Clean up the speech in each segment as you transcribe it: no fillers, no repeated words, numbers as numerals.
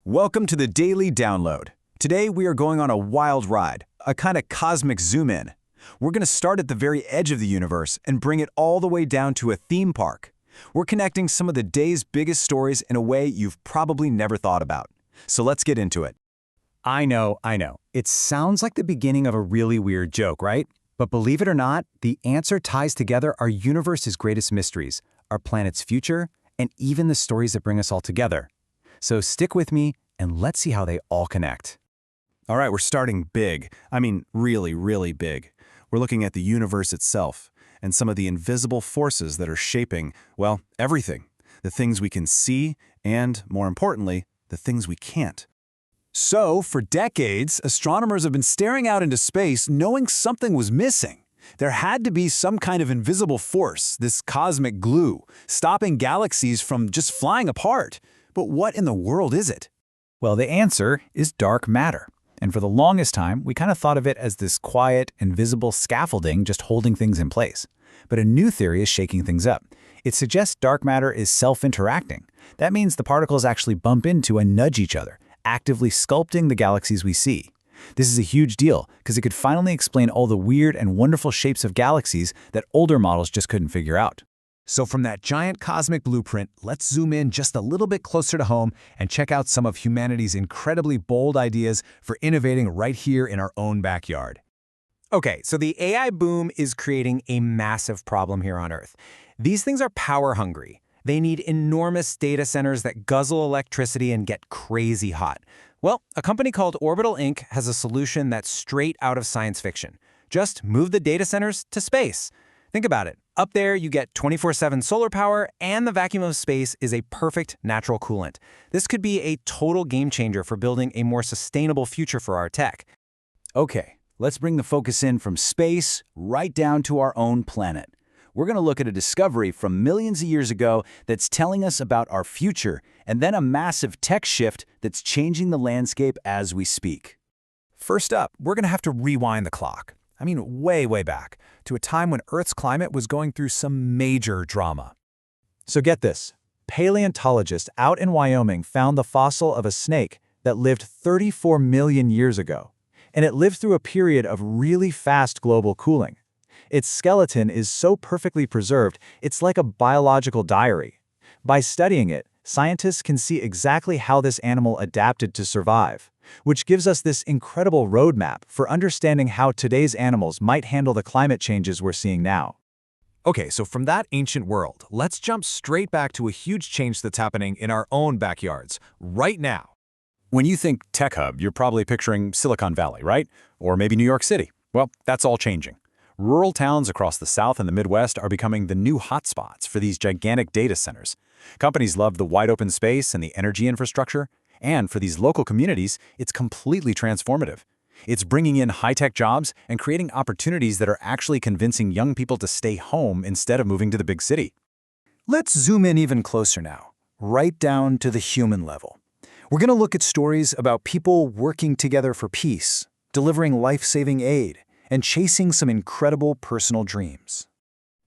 Welcome to the Daily Download. Today we are going on a wild ride, a kind of cosmic zoom in. We're going to start at the very edge of the universe and bring it all the way down to a theme park. We're connecting some of the day's biggest stories in a way you've probably never thought about. So let's get into it. I know. It sounds like the beginning of a really weird joke, right? But believe it or not, the answer ties together our universe's greatest mysteries, our planet's future, and even the stories that bring us all together. So stick with me and let's see how they all connect. All right, we're starting big. I mean, really, really big. We're looking at the universe itself and some of the invisible forces that are shaping, well, everything. The things we can see and, more importantly, the things we can't. So, for decades, astronomers have been staring out into space knowing something was missing. There had to be some kind of invisible force, this cosmic glue, stopping galaxies from just flying apart. But what in the world is it? Well, the answer is dark matter. And for the longest time, we kind of thought of it as this quiet, invisible scaffolding just holding things in place. But a new theory is shaking things up. It suggests dark matter is self-interacting. That means the particles actually bump into and nudge each other, actively sculpting the galaxies we see. This is a huge deal because it could finally explain all the weird and wonderful shapes of galaxies that older models just couldn't figure out. So from that giant cosmic blueprint, let's zoom in just a little bit closer to home and check out some of humanity's incredibly bold ideas for innovating right here in our own backyard. Okay, so the AI boom is creating a massive problem here on Earth. These things are power hungry. They need enormous data centers that guzzle electricity and get crazy hot. Well, a company called Orbital Inc. has a solution that's straight out of science fiction. Just move the data centers to space. Think about it. Up there, you get 24/7 solar power, and the vacuum of space is a perfect natural coolant. This could be a total game changer for building a more sustainable future for our tech. Okay, let's bring the focus in from space right down to our own planet. We're going to look at a discovery from millions of years ago that's telling us about our future, and then a massive tech shift that's changing the landscape as we speak. First up, we're going to have to rewind the clock. I mean, way back, to a time when Earth's climate was going through some major drama. So get this, paleontologists out in Wyoming found the fossil of a snake that lived 34 million years ago, and it lived through a period of really fast global cooling. Its skeleton is so perfectly preserved, it's like a biological diary. By studying it, scientists can see exactly how this animal adapted to survive, which gives us this incredible roadmap for understanding how today's animals might handle the climate changes we're seeing now. Okay, so from that ancient world, let's jump straight back to a huge change that's happening in our own backyards, right now. When you think tech hub, you're probably picturing Silicon Valley, right? Or maybe New York City. Well, that's all changing. Rural towns across the South and the Midwest are becoming the new hotspots for these gigantic data centers. Companies love the wide open space and the energy infrastructure, and for these local communities, it's completely transformative. It's bringing in high-tech jobs and creating opportunities that are actually convincing young people to stay home instead of moving to the big city. Let's zoom in even closer now, right down to the human level. We're going to look at stories about people working together for peace, delivering life-saving aid, and chasing some incredible personal dreams.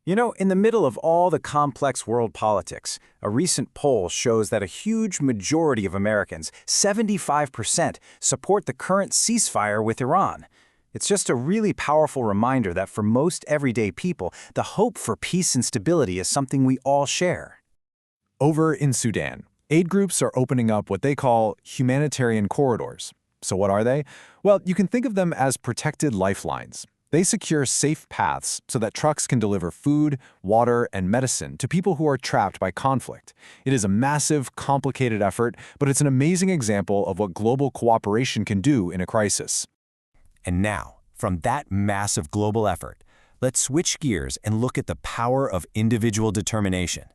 You know, in the middle of all the complex world politics, a recent poll shows that a huge majority of Americans, 75%, support the current ceasefire with Iran. It's just a really powerful reminder that for most everyday people, the hope for peace and stability is something we all share. Over in Sudan, aid groups are opening up what they call humanitarian corridors. So what are they? Well, you can think of them as protected lifelines. They secure safe paths so that trucks can deliver food, water, and medicine to people who are trapped by conflict. It is a massive, complicated effort, but it's an amazing example of what global cooperation can do in a crisis. And now, from that massive global effort, let's switch gears and look at the power of individual determination.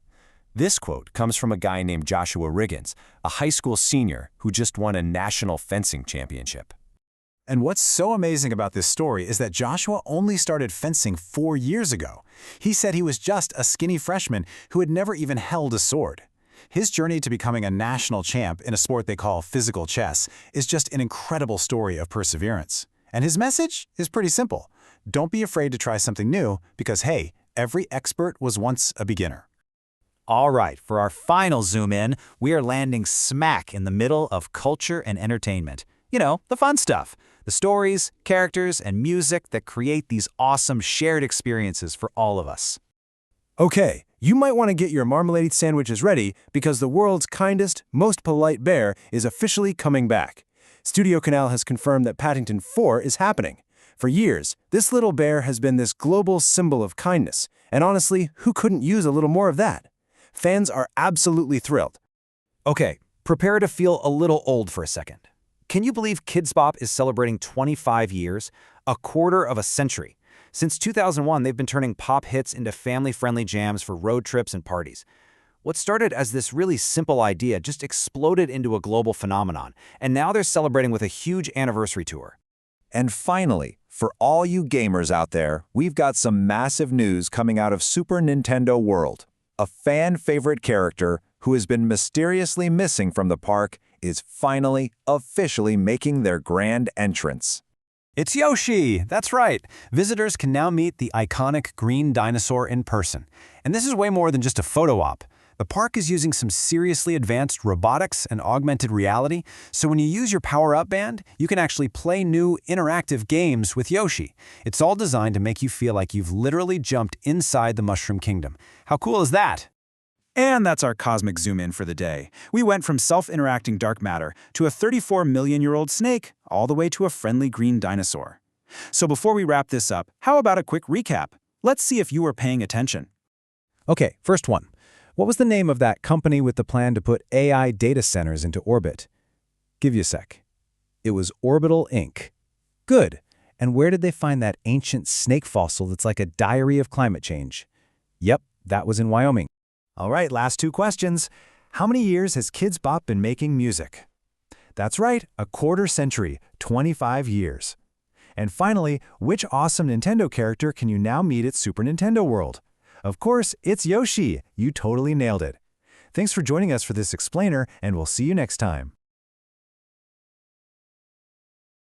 This quote comes from a guy named Joshua Riggins, a high school senior who just won a national fencing championship. And what's so amazing about this story is that Joshua only started fencing 4 years ago. He said he was just a skinny freshman who had never even held a sword. His journey to becoming a national champ in a sport they call physical chess is just an incredible story of perseverance. And his message is pretty simple. Don't be afraid to try something new because, hey, every expert was once a beginner. All right, for our final zoom in, we are landing smack in the middle of culture and entertainment. You know, the fun stuff. The stories, characters, and music that create these awesome shared experiences for all of us. Okay, you might want to get your marmalade sandwiches ready because the world's kindest, most polite bear is officially coming back. Studio Canal has confirmed that Paddington 4 is happening. For years, this little bear has been this global symbol of kindness, and honestly, who couldn't use a little more of that? Fans are absolutely thrilled. Okay, prepare to feel a little old for a second. Can you believe Kidz Bop is celebrating 25 years? A quarter of a century. Since 2001, they've been turning pop hits into family-friendly jams for road trips and parties. What started as this really simple idea just exploded into a global phenomenon, and now they're celebrating with a huge anniversary tour. And finally, for all you gamers out there, we've got some massive news coming out of Super Nintendo World. A fan-favorite character who has been mysteriously missing from the park is finally, officially making their grand entrance. It's Yoshi! That's right! Visitors can now meet the iconic green dinosaur in person. And this is way more than just a photo op. The park is using some seriously advanced robotics and augmented reality, so when you use your Power-Up Band, you can actually play new interactive games with Yoshi. It's all designed to make you feel like you've literally jumped inside the Mushroom Kingdom. How cool is that? And that's our cosmic zoom-in for the day. We went from self-interacting dark matter to a 34-million-year-old snake, all the way to a friendly green dinosaur. So before we wrap this up, how about a quick recap? Let's see if you were paying attention. Okay, first one. What was the name of that company with the plan to put AI data centers into orbit? Give you a sec. It was Orbital Inc. Good. And where did they find that ancient snake fossil that's like a diary of climate change? Yep, that was in Wyoming. All right, last two questions. How many years has Kidz Bop been making music? That's right, a quarter century, 25 years. And finally, which awesome Nintendo character can you now meet at Super Nintendo World? Of course, it's Yoshi. You totally nailed it. Thanks for joining us for this explainer, and we'll see you next time.